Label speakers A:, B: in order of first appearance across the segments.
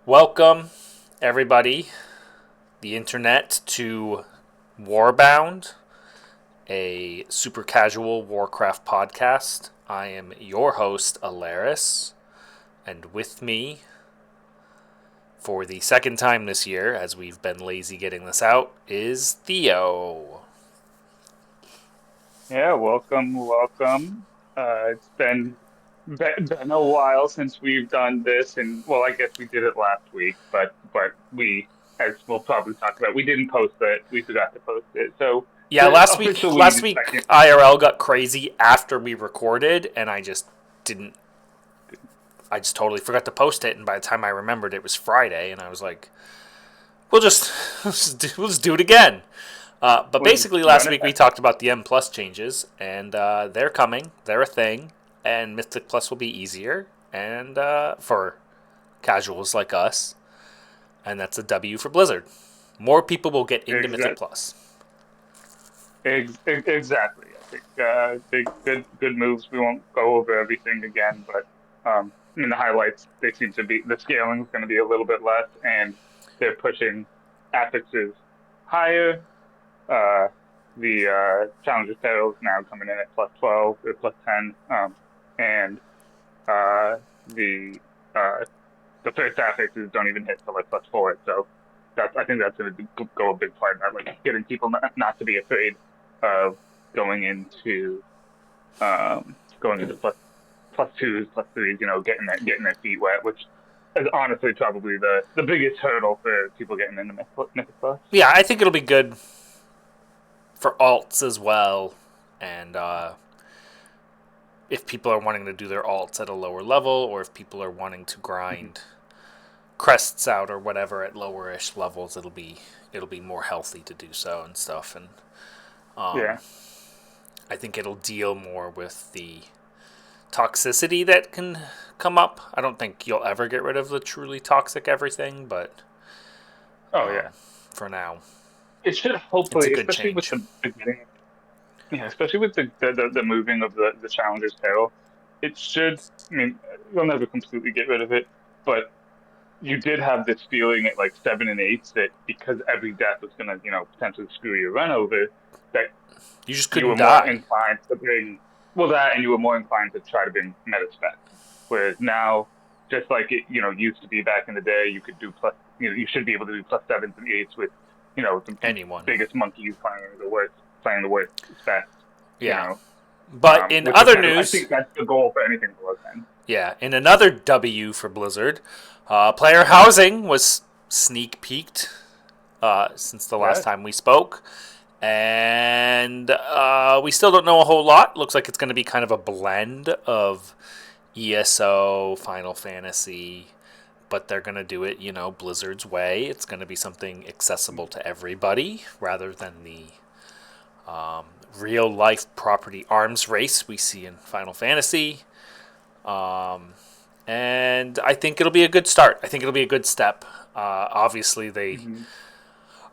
A: Welcome, everybody, the internet, to Warbound, a super casual Warcraft podcast. I am your host, Aleris, and with me for the second time this year, as we've been lazy getting this out, is Theo.
B: Yeah, welcome. It's been a while since we've done this, and well, I guess we did it last week, but we, as we'll probably talk about, we didn't post it. We forgot to post it. So
A: Yeah,
B: the
A: last week,
B: official
A: last week IRL got crazy after we recorded, and I just didn't. I just totally forgot to post it, and by the time I remembered, it was Friday, and I was like, we'll just we'll just do it again. But
B: we'll
A: basically,
B: run
A: last
B: it
A: week we
B: back.
A: talked about the M Plus changes, and they're coming. They're a thing, and Mythic Plus will be easier, and for casuals like us, and that's a W for Blizzard. More people will get into Mythic
B: Exactly.
A: Plus.
B: Exactly. I think big good moves. We won't go over everything again, but in the highlights, they seem to be the scaling is going to be a little bit less, and they're pushing affixes higher. Uh, the Challenger Peril is now coming in at plus 12 or plus 10, and uh, the uh, the first affixes don't even hit till like plus 4. So I think that's going to go a big part in that, like getting people not to be afraid of going into going into plus twos, plus threes, getting their feet wet, which is honestly probably the biggest hurdle for people getting into Mythic Plus.
A: Yeah, I think it'll be good for alts as well, and if people are wanting to do their alts at a lower level, or if people are wanting to grind crests out or whatever at lower-ish levels, it'll be more healthy to do so and stuff. And
B: Yeah.
A: I think it'll deal more with the toxicity that can come up. I don't think you'll ever get rid of the truly toxic everything, but
B: Oh yeah.
A: for now,
B: It should
A: it's a
B: hopefully,
A: good
B: especially with
A: change.
B: the beginning, yeah, especially with the moving of the Challenger's Peril, it should. I mean, you'll never completely get rid of it, but you did have this feeling at like seven and eights that because every death was gonna, potentially screw your run over, that
A: You just
B: you were
A: couldn't
B: more
A: die.
B: inclined to bring well that, and you were more inclined to try to bring meta spec. Whereas now, just like it, used to be back in the day, you could do plus, you should be able to do plus sevens and eights with, the
A: Anyone.
B: biggest monkeys playing the worst specs,
A: Yeah. But in
B: which is
A: other
B: kind of, I
A: news,
B: think that's the goal for anything below 10.
A: yeah, in another W for Blizzard, player housing was sneak peeked since the last
B: Yes.
A: time we spoke. And we still don't know a whole lot. Looks like it's going to be kind of a blend of ESO, Final Fantasy, but they're going to do it, Blizzard's way. It's going to be something accessible to everybody rather than the real life property arms race we see in Final Fantasy. And I think it'll be a good start. I think it'll be a good step. Obviously, they
B: Mm-hmm.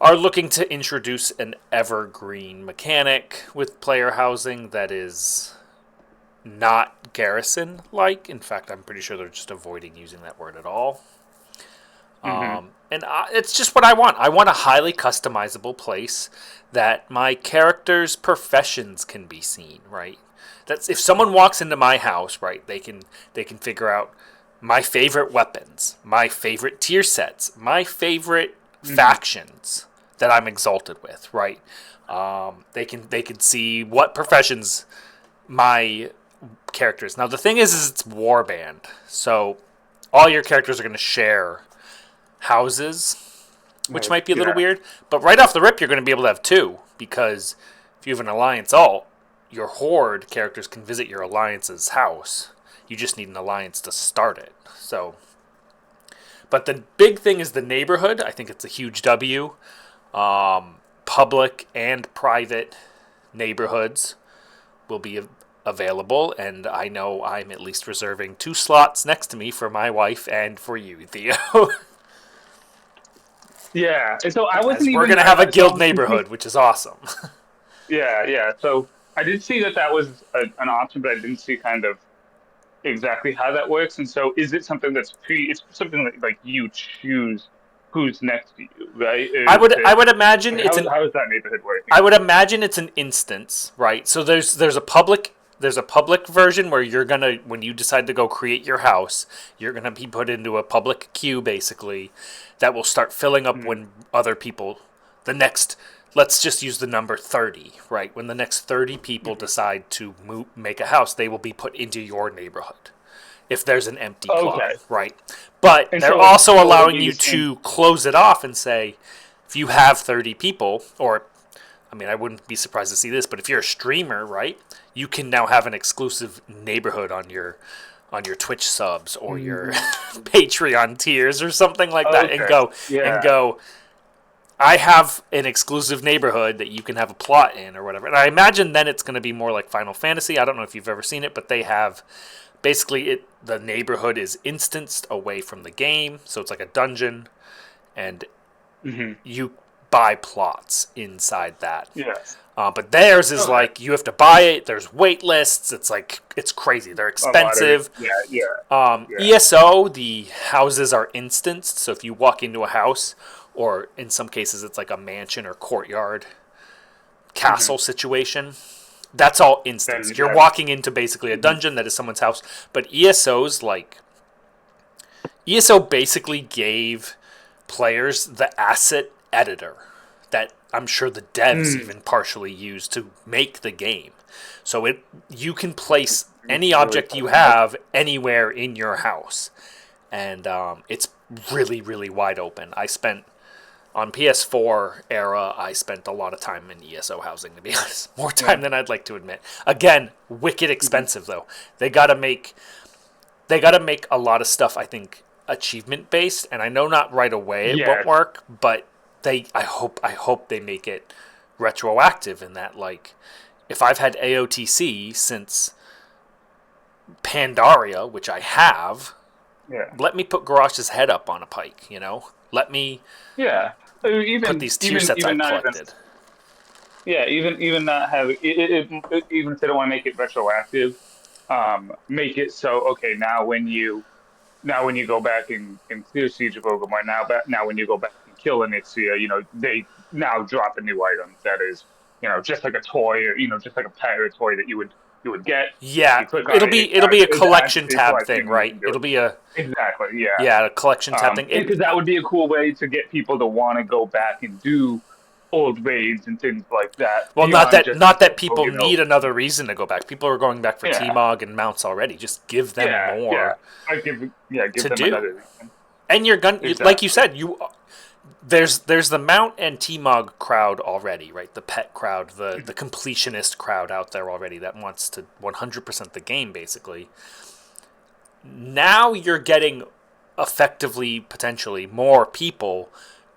A: are looking to introduce an evergreen mechanic with player housing that is not garrison like. In fact, I'm pretty sure they're just avoiding using that word at all.
B: Mm-hmm.
A: And it's just what I want. I want a highly customizable place that my characters' professions can be seen. Right. That's if someone walks into my house, right, they can figure out my favorite weapons, my favorite tier sets, my favorite
B: Mm-hmm.
A: factions that I'm exalted with, right? They can see what professions my characters. Now the thing is it's Warband, so all your characters are going to share houses, which might be a little
B: Yeah.
A: weird. But right off the rip, you're going to be able to have two because if you have an alliance alt, your horde characters can visit your alliance's house. You just need an alliance to start it. So, but the big thing is the neighborhood. I think it's a huge W. Public and private neighborhoods will be available, and I know I'm at least reserving 2 slots next to me for my wife and for you, Theo.
B: Yeah. And so I wasn't
A: As we're
B: even,
A: gonna have a
B: so I
A: guild
B: was confused.
A: neighborhood, which is awesome.
B: Yeah. Yeah. So I did see that was an option, but I didn't see kind of exactly how that works. And so, is it something that's it's something that like you choose who's next to you, right?
A: I
B: Is
A: would
B: it
A: I would imagine
B: like
A: it's an
B: how is that neighborhood working?
A: I would imagine it's an instance, right? So there's a public version where you're gonna when you decide to go create your house, you're gonna be put into a public queue basically that will start filling up
B: Mm-hmm.
A: when other people the next let's just use the number 30, right? When the next 30 people
B: Mm-hmm.
A: decide to make a house, they will be put into your neighborhood if there's an empty plot,
B: Okay,
A: right? But
B: and
A: they're
B: so it's
A: also
B: it'll
A: allowing
B: be
A: you
B: the same.
A: to close it off and say, if you have 30 people, or I mean, I wouldn't be surprised to see this, but if you're a streamer, right, you can now have an exclusive neighborhood on your Twitch subs or your
B: Mm.
A: Patreon tiers or something like that,
B: Okay,
A: and
B: yeah.
A: go. I have an exclusive neighborhood that you can have a plot in or whatever. And I imagine then it's going to be more like Final Fantasy. I don't know if you've ever seen it, but they have basically the neighborhood is instanced away from the game, so it's like a dungeon, and
B: Hmm.
A: you buy plots inside that.
B: Yes.
A: But theirs is
B: Okay.
A: like you have to buy it. There's wait lists. It's like it's crazy. They're
B: A lot of it.
A: expensive.
B: Yeah, yeah, yeah.
A: ESO, the houses are instanced. So if you walk into a house, or in some cases it's like a mansion or courtyard
B: Hmm.
A: castle situation, that's all instanced.
B: Then
A: You're
B: that's.
A: walking into basically a
B: Mhm.
A: dungeon that is someone's house. But ESO basically gave players the asset editor that I'm sure the devs
B: Mm.
A: even partially use to make the game. So you can place
B: It's
A: any
B: really
A: object you
B: customized.
A: have anywhere in your house, and it's really wide open. I spent on PS4 era, I spent a lot of time in ESO housing, to be honest. More time
B: Yeah.
A: than I'd like to admit. Again, wicked
B: Hmm.
A: expensive though. They gotta make they got to make a lot of stuff, I think, achievement based, and I know not right away it won't
B: Yes.
A: work, but I hope they make it retroactive in that, like, if I've had AOTC since Pandaria, which I have,
B: Yeah.
A: let me put Garrosh's head up on a pike, you know? Let me
B: Yeah.
A: put
B: Even
A: these tier sets
B: even
A: I've
B: not even.
A: collected.
B: Yeah. Even not have even if they don't want to make it retroactive, make it so okay. Now when you go back and clear Siege of Orgrimmar, now when you go back and kill Onyxia, they now drop a new item that is, just like a toy, or just like a pet or a toy that you would get.
A: Yeah,
B: You click on it,
A: it'll be a
B: it adds
A: collection
B: to your
A: tab thing,
B: collection, and you
A: right?
B: can do
A: It'll
B: it.
A: be a
B: Exactly, yeah.
A: yeah, a collection tab thing.
B: Because that would be a cool way to get people to want to go back and do old raids and things like that
A: Well,
B: beyond just the
A: not that
B: typical,
A: people need another reason to go back. People are going back for
B: yeah,
A: T-Mog and mounts already. Just give them
B: yeah.
A: more
B: Give
A: to
B: them
A: do.
B: another reason.
A: And you're gonna like you
B: Exactly.
A: said, you there's the mount and T-Mog crowd already, right? The pet crowd, the completionist crowd out there already that wants to 100% the game basically. Now you're getting effectively potentially more people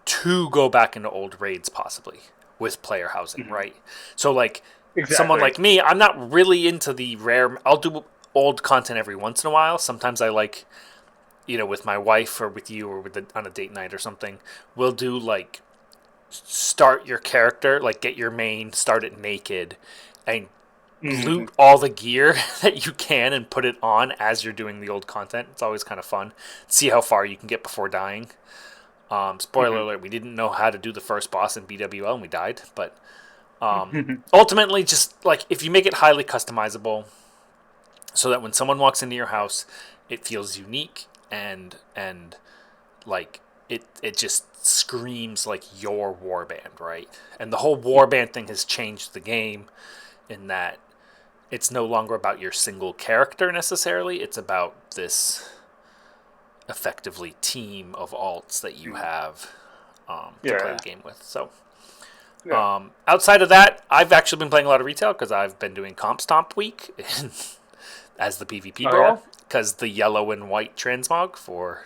A: to go back into old raids possibly with player housing,
B: Mhm.
A: right? So like someone
B: Exactly.
A: like me, I'm not really into the rare. I'll do old content every once in a while. Sometimes I like, with my wife or with you or on a date night or something, we'll do like start your character, like get your main, start it naked, and
B: Hmm.
A: loot all the gear that you can and put it on as you're doing the old content. It's always kind of fun. See how far you can get before dying. Spoiler
B: Hmm.
A: alert: we didn't know how to do the first boss in BWL and we died. But ultimately, just like if you make it highly customizable, so that when someone walks into your house, it feels unique and like it just screams like your warband, right? And the whole warband thing has changed the game in that it's no longer about your single character necessarily. It's about this effectively team of alts that you have to play
B: Yeah.
A: the game with. So
B: Yeah.
A: outside of that, I've actually been playing a lot of retail because I've been doing Comp Stomp week as the PvP
B: Oh yeah.
A: brawl because the yellow and white transmog for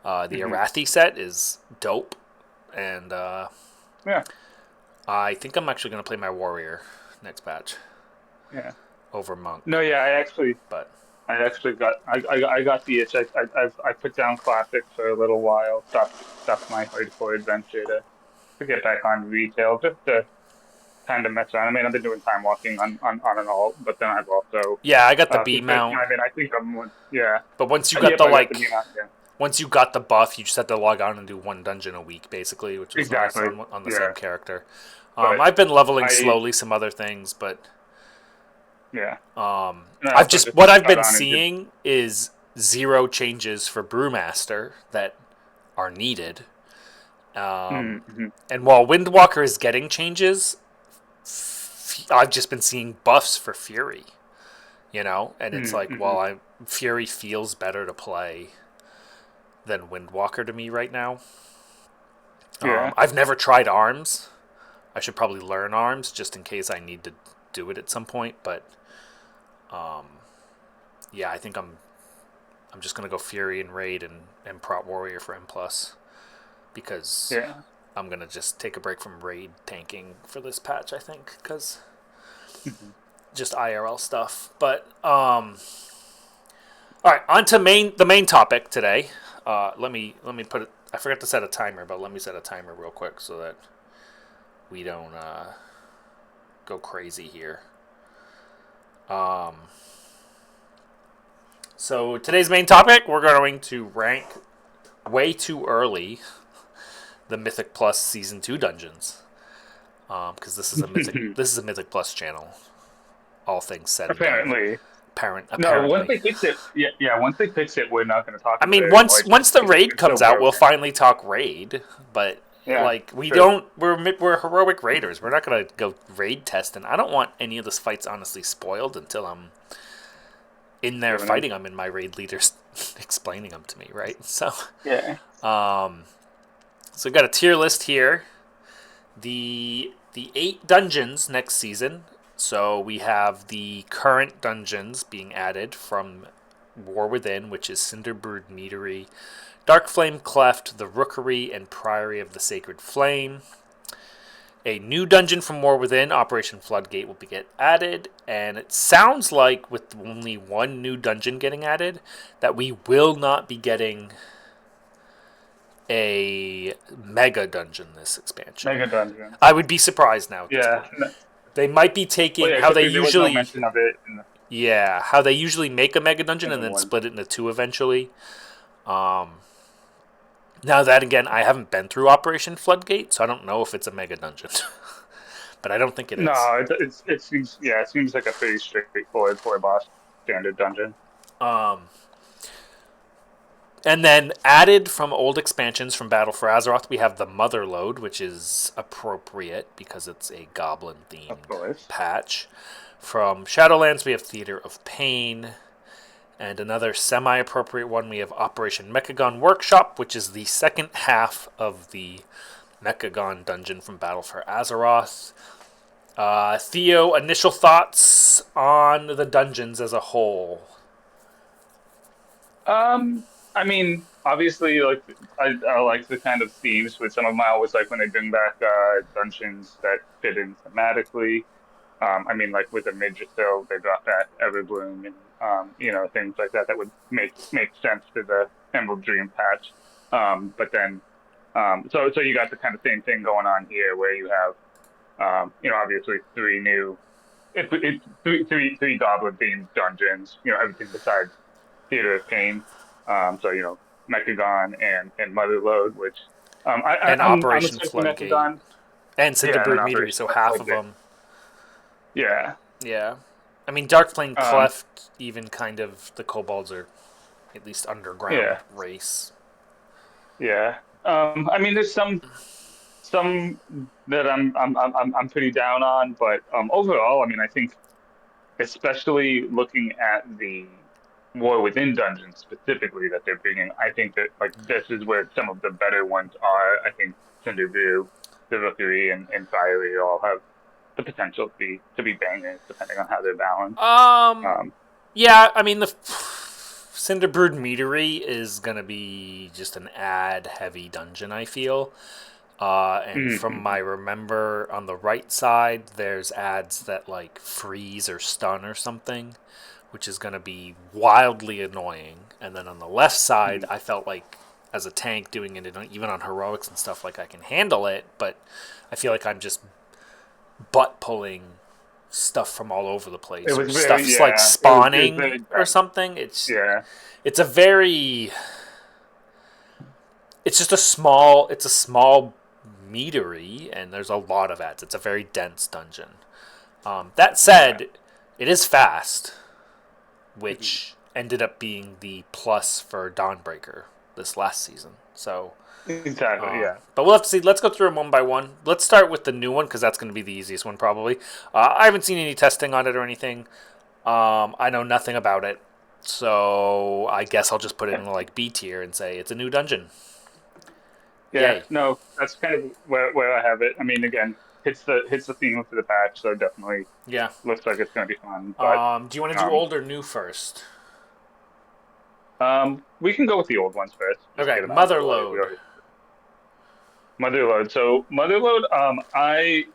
A: the
B: Hmm.
A: Arathi set is dope, and
B: Yeah.
A: I think I'm actually going to play my warrior next patch
B: Yeah.
A: over monk.
B: No, yeah.
A: But
B: I actually I got the itch. I put down classic for a little while. Stopped my hardcore adventure to get back on retail. Just to kind of mess around. I mean, I've been doing time walking on and all, but then I've also
A: Yeah, I got the B
B: configured.
A: mount,
B: I mean, I think yeah,
A: but once you got
B: yep,
A: the
B: I got the
A: like,
B: beam out. Yeah,
A: once you got the buff, you just had to log on and do one dungeon a week, basically, which was nice
B: exactly.
A: on the same
B: Yeah,
A: character.
B: but
A: I've been leveling
B: I
A: slowly some other things, but
B: yeah, and I
A: I've
B: also
A: just
B: just
A: what I've
B: got
A: been
B: on and did.
A: seeing is zero changes for Brewmaster that are needed.
B: Mm-hmm.
A: And while Windwalker is getting changes, I've just been seeing buffs for Fury. And it's like,
B: Mm-hmm.
A: well, Fury feels better to play than Windwalker to me right now.
B: Yeah,
A: I've never tried Arms. I should probably learn Arms just in case I need to do it at some point. But yeah, I think I'm just gonna go Fury and Raid and Prot Warrior for M+, because
B: yeah.
A: I'm gonna just take a break from Raid tanking for this patch. I think because
B: Mm-hmm.
A: just IRL stuff. But all right, on to the main topic today. Let me put it. I forgot to set a timer, but let me set a timer real quick so that we don't go crazy here. So today's main topic, we're going to rank way too early the Mythic Plus Season 2 dungeons, because this is a Mythic Plus channel. All things said and done.
B: Apparently, no. Once
A: Apparently.
B: they fix it, yeah, yeah. Once they fix it, we're not going to talk
A: I
B: about
A: mean,
B: it anymore.
A: once the raid
B: It's so
A: comes out, we'll
B: broken.
A: finally talk raid. But
B: Yeah,
A: like, we
B: true.
A: don't. We're heroic raiders. We're not gonna go raid testing. I don't want any of this fights honestly spoiled until I'm in there
B: Doing them.
A: fighting them and my raid leaders explaining them to me, right? So,
B: Yeah.
A: so we got a tier list here. The 8 dungeons next season. So we have the current dungeons being added from War Within, which is Cinderbrood Meadery, Dark Flame Cleft, the Rookery, and Priory of the Sacred Flame. A new dungeon from War Within, Operation Floodgate, will be get added, and it sounds like with only one new dungeon getting added, that we will not be getting a mega dungeon this expansion.
B: Mega Dungeon.
A: I would be surprised now at this
B: Yeah.
A: point. They might be
B: Well,
A: taking
B: yeah,
A: how
B: because
A: they
B: there was no
A: usually,
B: mention of it
A: how they usually make a mega dungeon
B: in
A: and
B: the
A: then
B: one.
A: split it into 2 eventually. Now that again, I haven't been through Operation Floodgate, so I don't know if it's a mega dungeon, but I don't think it is.
B: No, it seems it seems like a pretty straightforward four boss standard dungeon.
A: And then added from old expansions from Battle for Azeroth, we have the Mother Lode, which is appropriate because it's a goblin
B: Of
A: themed
B: course.
A: patch. From Shadowlands, we have Theater of Pain. And another semi appropriate one, we have Operation Mechagon Workshop, which is the second half of the Mechagon dungeon from Battle for Azeroth. Theo, initial thoughts on the dungeons as a whole?
B: I mean, obviously, like I like the kind of themes with some of my always like when they bring back dungeons that fit in thematically. I mean, like with the Midgetil, they brought back Everbloom and things like that that would make sense to the Emerald Dream patch. But then so you got the kind of same thing going on here where you have obviously three new it's three goblin themed dungeons, everything besides Theater of Pain. So Mechagon and Motherlode, which
A: And
B: I'm
A: Operation
B: expecting
A: Floodgate.
B: Mechagon.
A: And
B: Yeah, and then
A: Cinderbrood Meadery,
B: Operation
A: so half of
B: Floodgate.
A: them.
B: Yeah.
A: Yeah. I mean, Dark Flame
B: Um,
A: Cleft, even kind of, the kobolds are at least underground
B: yeah.
A: race.
B: Yeah. I mean, there's some that I'm pretty down on, but overall, I mean, I think especially looking at the War Within dungeons specifically that they're bringing, I think that like this is where some of the better ones are. I think Cinderview, the Rookery, and Fiery all have the potential to be bangers depending on how they're balanced.
A: Um,
B: Um,
A: yeah, I mean, the Cinderbrood Meadery is going to be just an ad heavy dungeon, I feel. And from my
B: mm,
A: remember on the right side, there's ads that like freeze or stun or something, which is going to be wildly annoying. And then on the left side,
B: mm,
A: I felt like as a tank doing it, even on heroics and stuff, like I can handle it, but I feel like I'm just butt pulling stuff from all over the
B: It
A: place, or
B: was very
A: stuff's like
B: it was
A: spawning
B: very
A: or
B: dense.
A: something.
B: Yeah,
A: It's a very it's just a small meadery, and there's a lot of ads. It's a very dense dungeon. That
B: yeah.
A: said, it is fast,
B: Mhm.
A: which ended up being the plus for Dawnbreaker this last season. So,
B: Exactly. Yeah.
A: but we'll have to see. Let's go through them one by one. Let's start with the new one because that's going to be the easiest one probably. I haven't seen any testing on it or anything. I know nothing about it, so I guess I'll just put it in like B tier and say it's a new dungeon.
B: Yeah,
A: Yay!
B: no, that's kind of where I have it. I mean, again, hits the theme for the patch, so definitely
A: Yeah.
B: looks like it's going to be fun. But
A: Do you want to do
B: um,
A: old or new first?
B: we can go with the old ones first. Just
A: Okay,
B: get them out of the way. We
A: Motherload.
B: already Motherload. So Motherload, I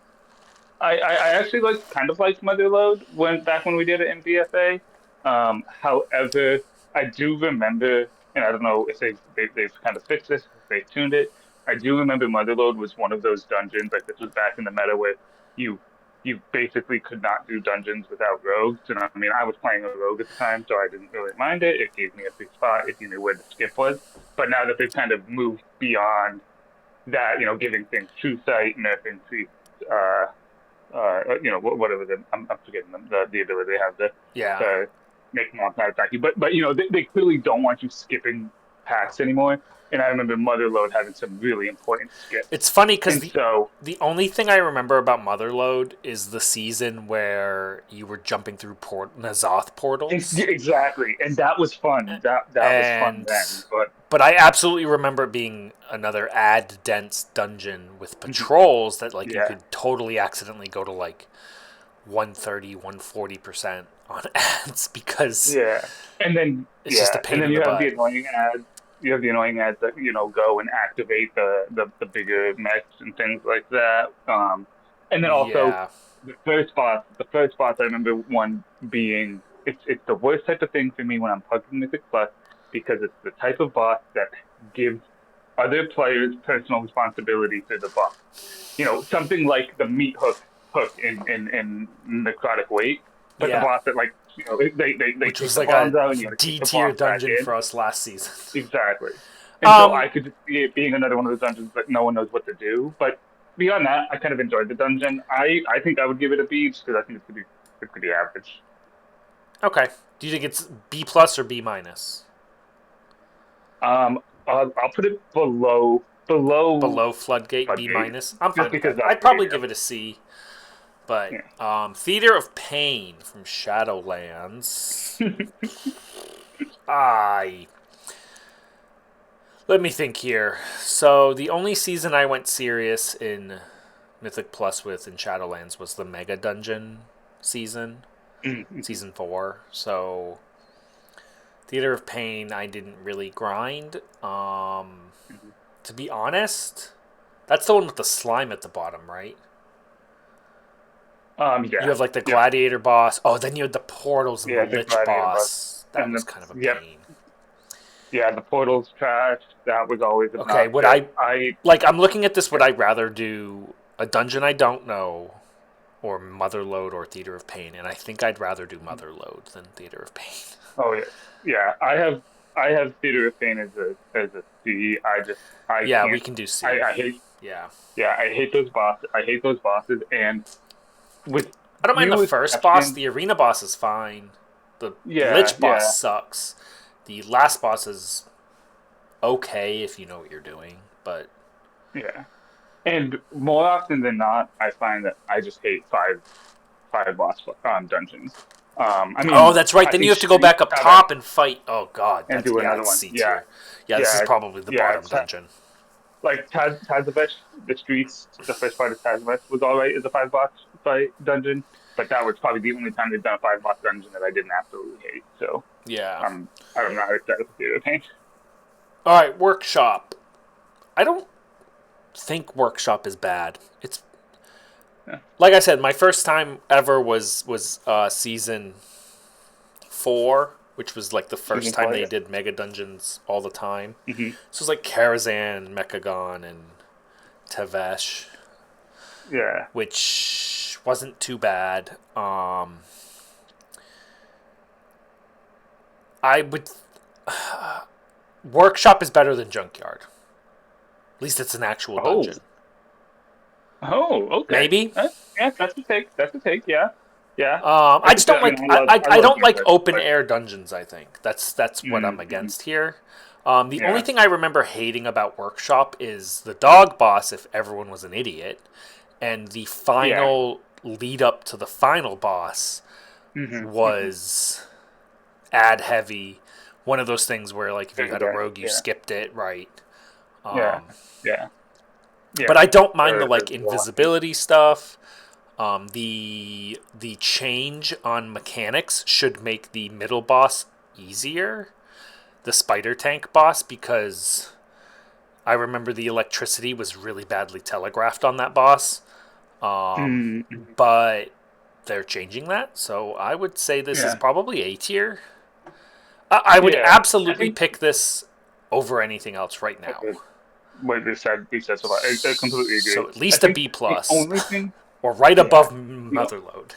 B: actually kind of liked Motherload when we did it in BFA. However, I do remember, and I don't know if they've kind of fixed this, if they've tuned it. I do remember Motherload was one of those dungeons, like this was back in the meta where you you basically could not do dungeons without rogues. And I mean, I was playing a rogue at the time, so I didn't really mind it. It gave me a free spot if you knew where the skip was. But now that they've kind of moved beyond that, giving things true sight, nerfing trees, whatever I'm forgetting the ability they have
A: Yeah.
B: to make them all attack you. But they clearly don't want you skipping packs anymore. And I remember Motherload having some really important skips.
A: It's funny because
B: And so
A: the only thing I remember about Motherload is the season where you were jumping through Nazoth portals,
B: exactly, and that was fun. That was fun
A: and
B: then. But
A: but I absolutely remember it being another ad dense dungeon with patrols that like you
B: yeah,
A: could totally accidentally go to like 130, 140% on ads because
B: yeah, and then
A: it's just a
B: and
A: pain
B: then
A: in the
B: you have the
A: butt.
B: annoying ads. You have the annoying ads that go and activate the bigger mechs and things like that. And then also
A: Yeah.
B: the first boss I remember one being it's the worst type of thing for me when I'm plugging Mythic Plus because it's the type of boss that gives other players personal responsibility for the boss. Something like the meat hook in Necrotic Weight, but the
A: Yeah.
B: boss that they
A: Which
B: take
A: was
B: the
A: like a
B: bombs out and you got to kick
A: D
B: the
A: tier
B: bombs back
A: dungeon
B: in.
A: for us last season.
B: Exactly. And so
A: Um,
B: I could just see it being another one of those dungeons that no one knows what to do. But beyond that, I kind of enjoyed the dungeon. I think I would give it a B just because I think it could be average.
A: okay. Do you think it's B plus or B minus?
B: I'll put it below
A: Below Floodgate, B
B: Floodgate
A: minus. I'm
B: just
A: fine with
B: because
A: that.
B: that's
A: I'd probably give
B: premium.
A: it a C. But
B: Yeah.
A: Theater of Pain from Shadowlands. I let me think here. So the only season I went serious in Mythic Plus with in Shadowlands was the Mega Dungeon season,
B: Mhm.
A: season 4. So Theater of Pain, I didn't really grind.
B: Mhm.
A: To be honest, that's the one with the slime at the bottom, right? You
B: Yeah.
A: have like the
B: Yep.
A: gladiator boss. Oh, then you had the portals and the
B: Yeah, the
A: lich
B: gladiator bus.
A: boss. That
B: And
A: was kind of a
B: yep.
A: pain.
B: Yeah, the portal's trash. That was always
A: Okay, would
B: obnoxious.
A: I like? I'm looking at this. Would
B: Yeah.
A: I rather do a dungeon I don't know, or Motherload, or Theater of Pain? And I think I'd rather do Motherload than Theater of Pain.
B: Oh yeah. Yeah. I have Theater of Pain as a C. I
A: Yeah, we
B: can't
A: can do C.
B: I hate
A: Yeah,
B: I hate those bosses. I hate those bosses and with
A: I don't mind the
B: few
A: first boss.
B: exceptions.
A: The arena boss is fine. The
B: Yeah,
A: lich boss
B: yeah,
A: sucks. The last boss is okay if you know what you're doing, but
B: yeah. And more often than not, I find that I just hate five boss dungeons. I
A: oh,
B: mean,
A: that's right.
B: I
A: Then you
B: think
A: have to go
B: streaks
A: back up
B: have that
A: top and fight. Oh God,
B: and
A: that's
B: do
A: yeah,
B: another
A: it's
B: one.
A: C
B: Yeah,
A: tier. Yeah, this is
B: yeah,
A: probably the
B: yeah.
A: bottom dungeon.
B: Like Tazavesh, the streets, the first part of Tazavesh was all right as a five boss fight dungeon, but that was probably the only time they've done a five boss dungeon that I didn't absolutely hate. So
A: Yeah.
B: I'm not excited for Theater of Pain.
A: All right, workshop. I don't think workshop is bad. It's
B: Yeah.
A: like I said, my first time ever was season 4, which was like the first
B: Season
A: time
B: four,
A: they
B: yeah.
A: did mega dungeons all the time.
B: Hmm.
A: So it was like Karazhan, Mechagon, and Tavesh,
B: Yeah.
A: which which wasn't too bad. I would Workshop is better than Junkyard. At least it's an actual
B: Oh,
A: dungeon.
B: okay.
A: Maybe.
B: Yeah, that's a take. That's a take. Yeah, yeah.
A: I just don't
B: I mean,
A: like I
B: I
A: I
B: love
A: don't like
B: Junkyard,
A: open
B: but
A: air dungeons. I think that's what I'm
B: mm,
A: against here. The only
B: yeah,
A: thing I remember hating about Workshop is the dog boss. If everyone was an idiot, and the
B: yeah.
A: final lead up to the final boss
B: Hmm.
A: was ad heavy. One of those things where like if you
B: Very,
A: had a
B: very,
A: rogue, you
B: yeah,
A: skipped it, right?
B: yeah, yeah,
A: But
B: yeah.
A: I don't mind the
B: There's
A: like
B: a lot of
A: invisibility stuff. The change on mechanics should make the middle boss easier, the spider tank boss, because I remember the electricity was really badly telegraphed on that boss.
B: mm,
A: But they're changing that, so I would say this is
B: yeah,
A: probably A tier. I would
B: yeah. I
A: absolutely
B: think
A: pick this over anything else right now.
B: what they said so far. I completely agree.
A: So at
B: I
A: least a
B: think
A: B
B: the
A: plus,
B: only thing,
A: or right
B: yeah,
A: above
B: the
A: Motherload.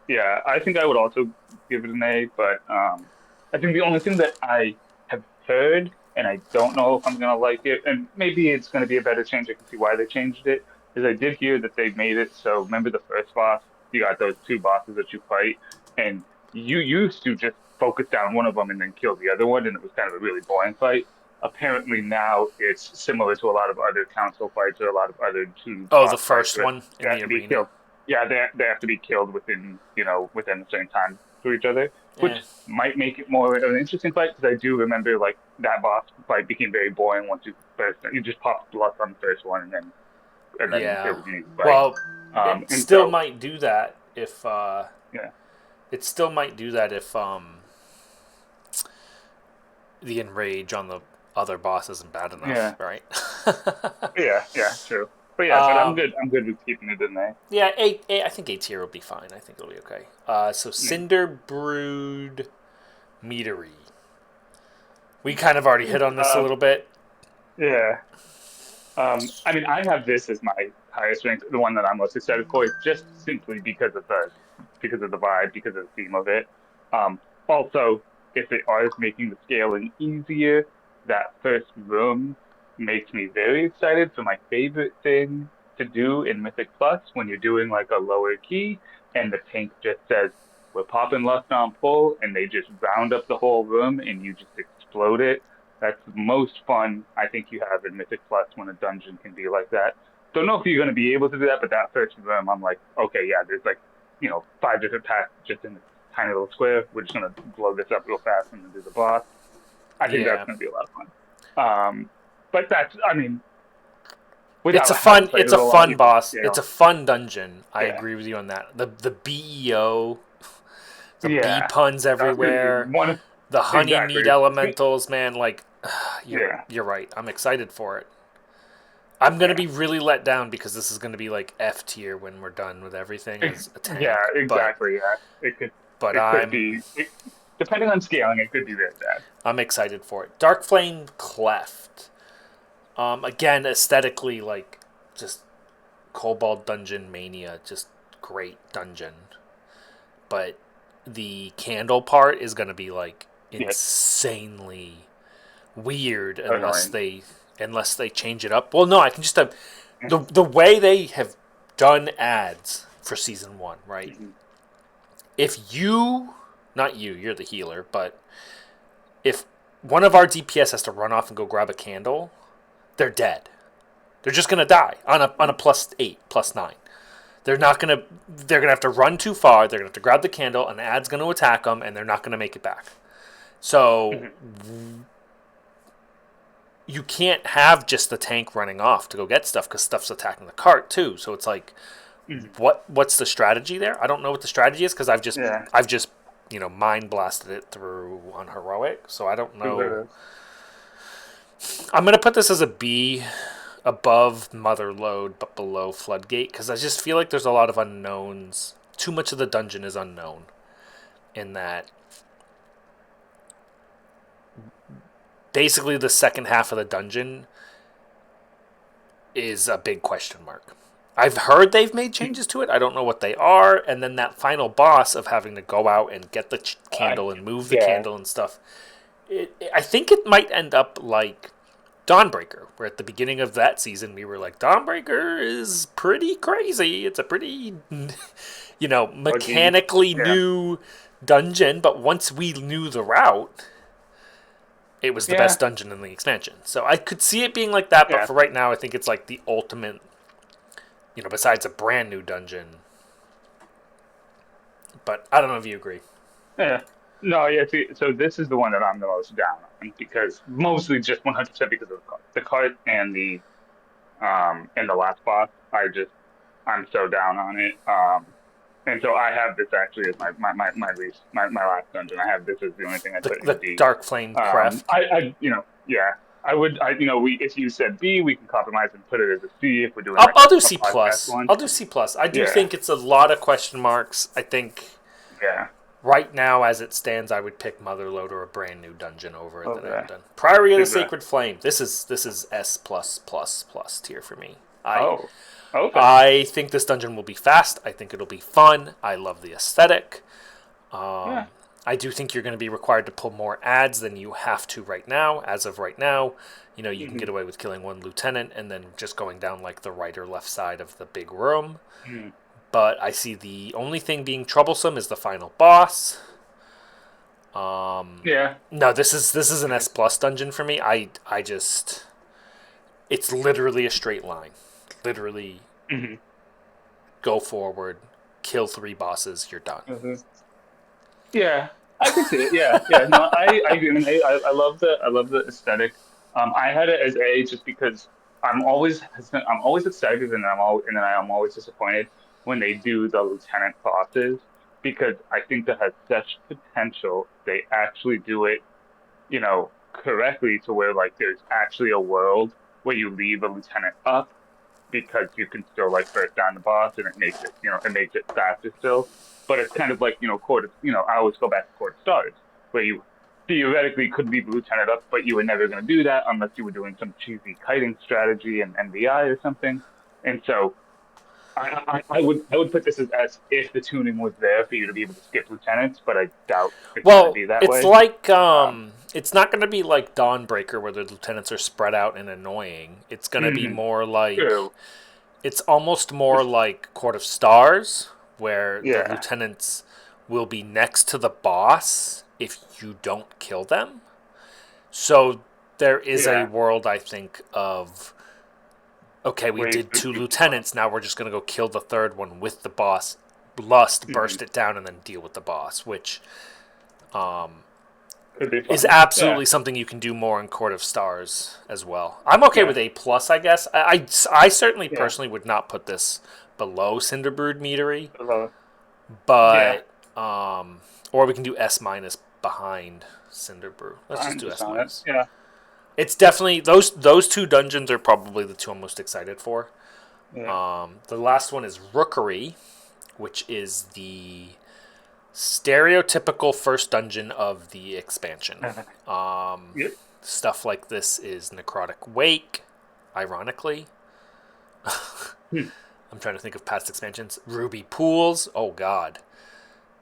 B: Yeah, I think I would also give it an A, but I think the only thing that I have heard, and I don't know if I'm gonna like it, and maybe it's gonna be a better change. I can see why they changed it, is I did hear that they made it so remember the first boss, you got those two bosses that you fight, and you used to just focus down one of them and then kill the other one, and it was kind of a really boring fight. Apparently now it's similar to a lot of other council fights or a lot of other two
A: Oh, the
B: boss fights
A: first
B: where
A: one
B: you
A: in
B: have
A: the
B: to be
A: arena.
B: killed. Yeah, they have to be killed within within the same time to each other,
A: Yeah,
B: which might make it more of an interesting fight because I do remember like that boss fight became very boring once you just popped blood on the first one and then it
A: yeah.
B: was an easy fight.
A: Well, it
B: And
A: still
B: so
A: might do that if
B: yeah,
A: the enrage on the other boss isn't bad enough,
B: yeah,
A: right?
B: yeah, true. But yeah, but
A: um,
B: I'm good with keeping it in there.
A: yeah, I think A tier will be fine. I think it'll be okay. So
B: Yeah.
A: Cinder Brood Meadery. We kind of already hit on this a
B: Um,
A: little bit.
B: yeah. I mean, I have this as my highest ranked, the one that I'm most excited for, just simply because of the vibe, because of the theme of it. Also, if it is making the scaling easier, that first room makes me very excited for my favorite thing to do in Mythic Plus when you're doing like a lower key and the tank just says, "We're popping Lust on full," and they just round up the whole room and you just explode it. That's the most fun I think you have in Mythic Plus when a dungeon can be like that. Don't know if you're going to be able to do that, but that first room, I'm like, okay, yeah, there's like, five different paths just in this tiny little square. We're just going to blow this up real fast and then do the boss. I think that's
A: Yeah,
B: going to be a lot of fun. But I mean,
A: it's
B: without
A: a
B: having
A: fun
B: played it a lot, you can
A: It's a
B: scale.
A: fun dungeon. I
B: Yeah,
A: agree with you on that. The BEO, the bee
B: yeah,
A: puns
B: that's going to be
A: everywhere,
B: one of
A: the honey
B: exactly.
A: meat elementals, man. Like,
B: Yeah,
A: you're right. I'm excited for it. I'm gonna
B: yeah.
A: be really let down because this is gonna be like F tier when we're done with everything as a
B: Yeah,
A: tank.
B: exactly. Yeah,
A: But
B: it could be depending on scaling, it could be very bad.
A: I'm excited for it. Dark Flame Cleft. Again, aesthetically, like just Cobalt Dungeon Mania, just great dungeon. But the candle part is gonna be like
B: Yeah,
A: insanely weird
B: annoying.
A: unless they change it up. Well, no, I can just have
B: Yeah.
A: the way they have done ads for season 1, right?
B: Mhm.
A: If you, not you, you're the healer, but if one of our DPS has to run off and go grab a candle, they're dead. They're just gonna die on a +8, +9. They're gonna have to run too far. They're gonna have to grab the candle, and the ad's gonna attack them, and they're not gonna make it back. So
B: Mhm.
A: you can't have just the tank running off to go get stuff because stuff's attacking the cart too. So it's like,
B: Mhm.
A: what's the strategy there? I don't know what the strategy is because
B: Yeah.
A: I've just mind blasted it through on heroic. So I don't know. I'm gonna put this as a B, above Motherload but below Floodgate because I just feel like there's a lot of unknowns. Too much of the dungeon is unknown in that basically the second half of the dungeon is a big question mark. I've heard they've made changes to it. I don't know what they are. And then that final boss of having to go out and get the candle and move the
B: yeah,
A: candle and stuff. I think it might end up like Dawnbreaker, where at the beginning of that season we were like, Dawnbreaker is pretty crazy. It's a pretty,
B: buggy.
A: mechanically
B: Yeah,
A: new dungeon. But once we knew the route, it was the
B: yeah,
A: best dungeon in the expansion. So I could see it being like that. But
B: yeah,
A: for right now, I think it's like the ultimate, besides a brand new dungeon. But I don't know if you agree.
B: yeah. No, yeah. See, so this is the one that I'm the most down on because mostly just 100% because of the cart and the last boss. I'm so down on it. And so I have this actually as my least my last dungeon. I have this as the only thing I put in
A: The
B: B.
A: Dark Flame Creft.
B: Yeah. If you said B, we can compromise and put it as a C if we're doing
A: I'll,
B: like
A: I'll do
B: a
A: C
B: podcast
A: plus.
B: one.
A: I'll do C plus. I do
B: Yeah,
A: think it's a lot of question marks. I think
B: yeah.
A: right now, as it stands, I would pick Motherlode or a brand new dungeon over it that I
B: Okay.
A: haven't done. Priory of the
B: Exactly.
A: Sacred Flame. This is S plus plus plus tier for me. I
B: Oh, okay.
A: I think this dungeon will be fast. I think it'll be fun. I love the aesthetic.
B: Yeah.
A: I do think you're going to be required to pull more ads than you have to right now. As of right now, you can
B: Hmm.
A: get away with killing one lieutenant and then just going down like the right or left side of the big room.
B: Hmm.
A: But I see the only thing being troublesome is the final boss.
B: Yeah.
A: No, this is an S plus dungeon for me. I just it's literally a straight line. Literally
B: Hmm.
A: go forward, kill 3 bosses, you're done.
B: Hmm. Yeah, I can see it. Yeah, yeah. No, I agree. I mean, I love the aesthetic. I had it as A just because I'm always hesitant, I'm always excited, and then I'm always disappointed when they do the lieutenant bosses because I think that has such potential. They actually do it, correctly to where like there's actually a world where you leave a lieutenant up because you can still like burst down the boss and it makes it faster still. But it's kind of like, I always go back to Court of Stars, where you theoretically could leave the lieutenant up, but you were never going to do that unless you were doing some cheesy kiting strategy and NVI or something. And so I would put this as S if the tuning was there for you to be able to skip lieutenants, but I doubt it's going to
A: Well,
B: be that
A: it's
B: way.
A: like
B: Um,
A: it's not going to be like Dawnbreaker where the lieutenants are spread out and annoying. It's going to be
B: mhm,
A: more like
B: true.
A: it's almost more
B: Just,
A: like Court of Stars where the
B: yeah,
A: lieutenants will be next to the boss if you don't kill them. So there is a
B: yeah.
A: world I think of okay, we
B: Where you,
A: did two
B: you keep on.
A: lieutenants, now we're just going to go kill the third one with the boss, lust,
B: Mhm.
A: burst it down and then deal with the boss, which
B: Could be
A: is
B: fun. Yeah.
A: absolutely something you can do more in Court of Stars as well. I'm okay
B: Yeah.
A: with A plus, I guess. I certainly
B: Yeah.
A: personally would not put this below Cinderbrood Meadery,
B: I love it. Yeah.
A: but or we can do S minus behind Cinderbrew. Let's just
B: I'm
A: do
B: just
A: S
B: on it.
A: minus.
B: Yeah.
A: It's definitely those two dungeons are probably the two I'm most excited for.
B: Yeah.
A: The last one is Rookery, which is the stereotypical first dungeon of the expansion.
B: Yep.
A: Stuff like this is Necrotic Wake, ironically.
B: Hmm.
A: I'm trying to think of past expansions. Ruby Pools. Oh God.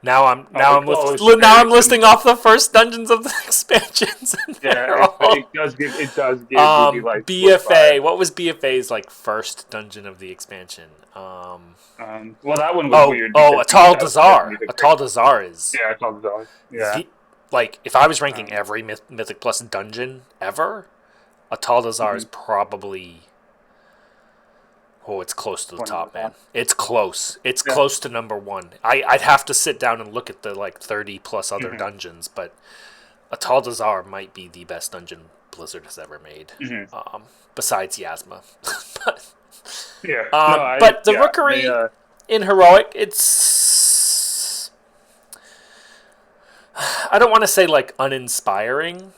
A: Now I'm
B: Oh,
A: now I'm
B: it's
A: now
B: very
A: I'm listing
B: similar.
A: off the first dungeons of the expansions, and
B: Yeah.
A: they're all
B: It does give Ruby Light Pools
A: BFA.
B: vibes.
A: What was BFA's like first dungeon of the expansion?
B: Well, that one was
A: Oh,
B: weird
A: oh,
B: because you
A: Atal
B: that was like
A: Dazar.
B: music.
A: Atal Dazar is
B: Yeah, it's all bizarre. Yeah.
A: the like if I was ranking
B: Um.
A: every Mythic Plus dungeon ever, Atal Dazar is
B: Mhm.
A: probably it's close to the
B: One of the
A: top, man.
B: top.
A: It's close. It's
B: Yeah.
A: close to number one. I'd have to sit down and look at the like 30 plus other
B: Hmm.
A: dungeons, but Atal Dazar might be the best dungeon Blizzard has ever made,
B: Hmm.
A: besides Yasma. but
B: Yeah. No.
A: but the
B: Yeah. They.
A: Rookery in Heroic, it's I don't want to say like uninspiring.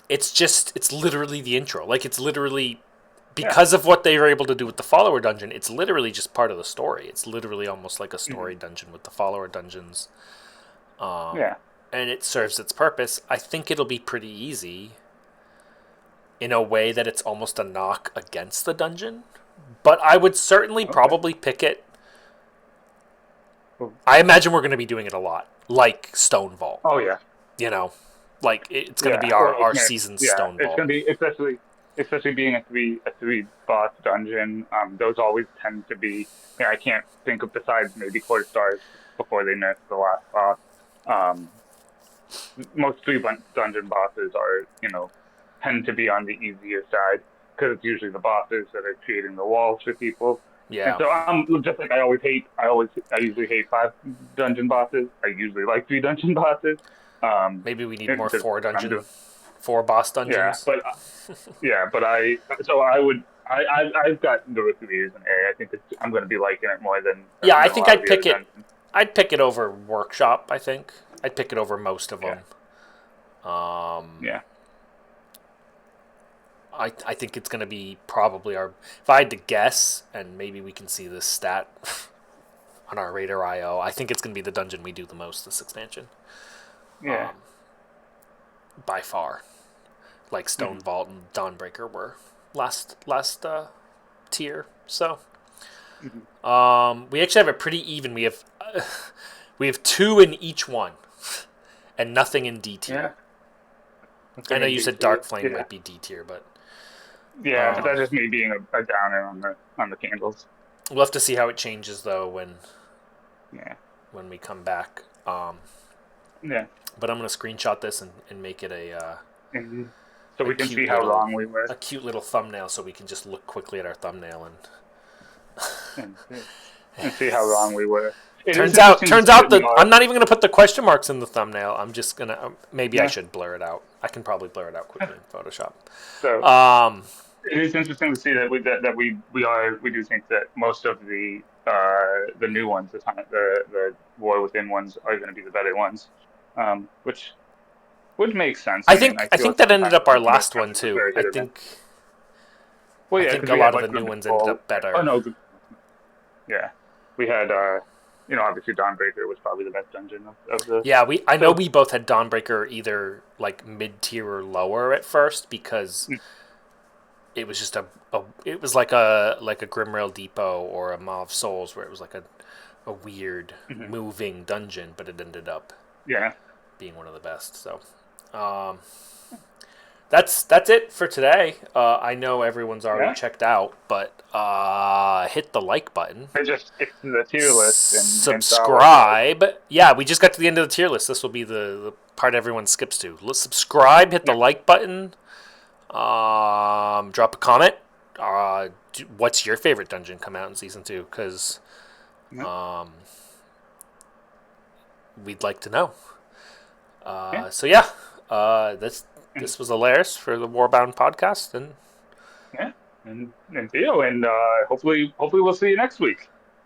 A: It's literally the intro. Like it's literally
B: Yeah.
A: because of what they were able to do with the follower dungeon, it's literally just part of the story. It's literally almost like a story
B: Hmm.
A: dungeon with the follower dungeons,
B: Yeah.
A: and it serves its purpose. I think it'll be pretty easy in a way that it's almost a knock against the dungeon. but I would certainly
B: Okay.
A: probably pick it.
B: Cool.
A: I imagine we're going to be doing it a lot, like Stone Vault.
B: Oh yeah.
A: You know, like it's going to
B: Yeah.
A: be
B: Or
A: our
B: man,
A: season
B: yeah.
A: Stone
B: It's
A: Vault.
B: gonna be especially being a three boss dungeon. Those always tend to be. I can't think of besides maybe Court Stars before they nerfed the last boss. Um, Most dungeon bosses are, tend to be on the easier side because it's usually the bosses that are creating the walls for people. And
A: Yeah,
B: so I'm just like I usually hate five dungeon bosses. I usually like three dungeon bosses. Um,
A: maybe we need more
B: because I'm doing,
A: four boss
B: yeah,
A: dungeons.
B: but yeah, but so I would, I've got the Rookeries in A. I think I'm going to be liking it more
A: Yeah, I
B: than a
A: think
B: lot of the other dungeons.
A: I'd pick it over Workshop. I think I'd pick it over most of
B: Yeah,
A: them. Um,
B: yeah,
A: I think it's going to be probably our. If I had to guess, and maybe we can see this stat on our Radar IO, I think it's going to be the dungeon we do the most this expansion
B: yeah.
A: by far. Like
B: Mm-hmm.
A: Stone Vault and Dawnbreaker were last tier. So
B: Mm-hmm.
A: we actually have it pretty even. We have two in each one, and nothing in D tier.
B: Yeah.
A: I
B: Nothing
A: know
B: in
A: you
B: D
A: said
B: tier.
A: Dark Flame
B: Yeah.
A: might be D tier, but
B: Yeah, but that's just me being a downer on the candles.
A: we'll have to see how it changes though
B: Yeah,
A: when we come back.
B: yeah,
A: But I'm gonna screenshot this and make it
B: and so
A: a
B: we can see
A: cute
B: how
A: little
B: wrong we were,
A: thumbnail, so we can just look quickly at our thumbnail and.
B: and see how wrong we were. It is
A: Turns out,
B: interesting to
A: turns
B: see that
A: out
B: we
A: that
B: are.
A: I'm not even gonna put the question marks in the thumbnail. I'm just gonna maybe I
B: Yeah.
A: should blur it out. I can probably blur it out quickly in Photoshop.
B: So
A: Um,
B: it is interesting to see that we do think that most of the new ones, the War Within ones, are going to be the better ones, which would make sense. I mean, I
A: I
B: feel
A: think
B: like
A: that ended
B: sometimes
A: up our
B: most
A: last one
B: dungeons are
A: too.
B: very hit or miss. Well,
A: I
B: yeah,
A: think
B: because
A: a
B: we had
A: lot of the
B: like
A: new
B: Good
A: ones ended
B: Control.
A: up
B: Oh
A: better.
B: no, yeah, we had obviously Dawnbreaker was probably the best dungeon of the.
A: Yeah, I know
B: So
A: we both had Dawnbreaker either like mid tier or lower at first because it was just it was like a Grimrail Depot or a Maw of Souls where it was like a weird
B: mhm.
A: moving dungeon, but it ended up
B: Yeah,
A: being one of the best. So um, that's it for today. I know everyone's already
B: yeah.
A: checked out, but hit the like button.
B: I just skipped to the tier list and saw what it was.
A: Subscribe. Yeah, we just got to the end of the tier list. This will be the part everyone skips to. Let's subscribe, hit the
B: Yeah,
A: like button, drop a comment. What's your favorite dungeon come out in season 2? Because
B: yeah,
A: we'd like to know.
B: yeah.
A: So yeah,
B: And
A: this was Alaris for the Warbound podcast, and
B: yeah, and Theo, and hopefully we'll see you next week.